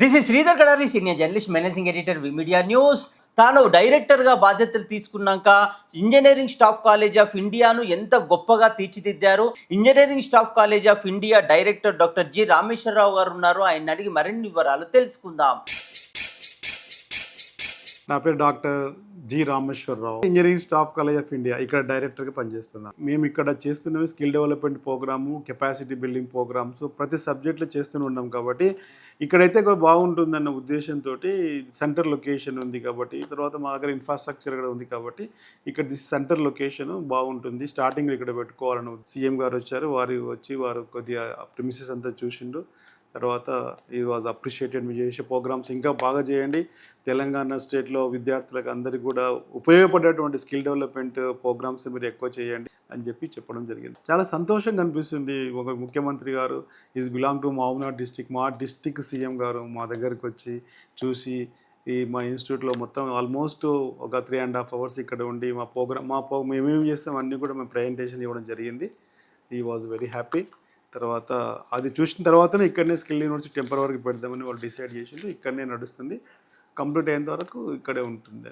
This is Sridhar Kadari, senior journalist, managing editor, media news. తాను డైరెక్టర్గా బాధ్యతలు తీసుకున్నాక ఇంజనీరింగ్ స్టాఫ్ కాలేజ్ ఆఫ్ ఇండియాను ఎంత గొప్పగా తీర్చిదిద్దారు. Engineering staff college of India director doctor G Rameshwara Rao గారు ఉన్నారు. ఆయన అడిగి మరిన్ని వివరాలు తెలుసుకుందాం. నా పేరు doctor G Rameshwara Rao, engineering staff college of India ఇక్కడ డైరెక్టర్గా పనిచేస్తున్నాను. మేము ఇక్కడ చేస్తున్నవి skill development programme, capacity building programmes ప్రతి సబ్జెక్ట్లో చేస్తూనే ఉన్నాం. కాబట్టి ఇక్కడైతే బాగుంటుందన్న ఉద్దేశంతో సెంటర్ లొకేషన్ ఉంది కాబట్టి, తర్వాత మా దగ్గర ఇన్ఫ్రాస్ట్రక్చర్ కూడా ఉంది కాబట్టి ఇక్కడ సెంటర్ లొకేషన్ బాగుంటుంది. స్టార్టింగ్ ఇక్కడ పెట్టుకోవాలని సీఎం గారు వచ్చారు, వారు కొద్దిగా ప్రిమిసెస్ అంతా చూసిండు. తర్వాత ఈ వాజ్ అప్రిషియేటెడ్. మీరు చేసే ప్రోగ్రామ్స్ ఇంకా బాగా చేయండి. తెలంగాణ స్టేట్లో విద్యార్థులకు అందరికీ కూడా ఉపయోగపడేటువంటి స్కిల్ డెవలప్మెంట్ ప్రోగ్రామ్స్ మీరు ఎక్కువ చేయండి అని చెప్పడం జరిగింది. చాలా సంతోషంగా అనిపిస్తుంది. ఒక ముఖ్యమంత్రి గారు is belong to Mahabubnagar district, మా డిస్టిక్ సీఎం గారు మా దగ్గరికి వచ్చి చూసి మా ఇన్స్టిట్యూట్లో మొత్తం ఆల్మోస్ట్ ఒక 3.5 hours ఇక్కడ ఉండి మేమేం చేస్తాం అన్నీ కూడా మేము ప్రజెంటేషన్ ఇవ్వడం జరిగింది. ఈ వాజ్ వెరీ హ్యాపీ. తర్వాత అది చూసిన తర్వాతనే ఇక్కడనే స్కిల్ యూనివర్సిటీ టెంపరవరీగా పెడదామని వాళ్ళు డిసైడ్ చేసిండు. ఇక్కడనే నడుస్తుంది. కంప్లీట్ అయ్యేంత వరకు ఇక్కడే ఉంటుంది.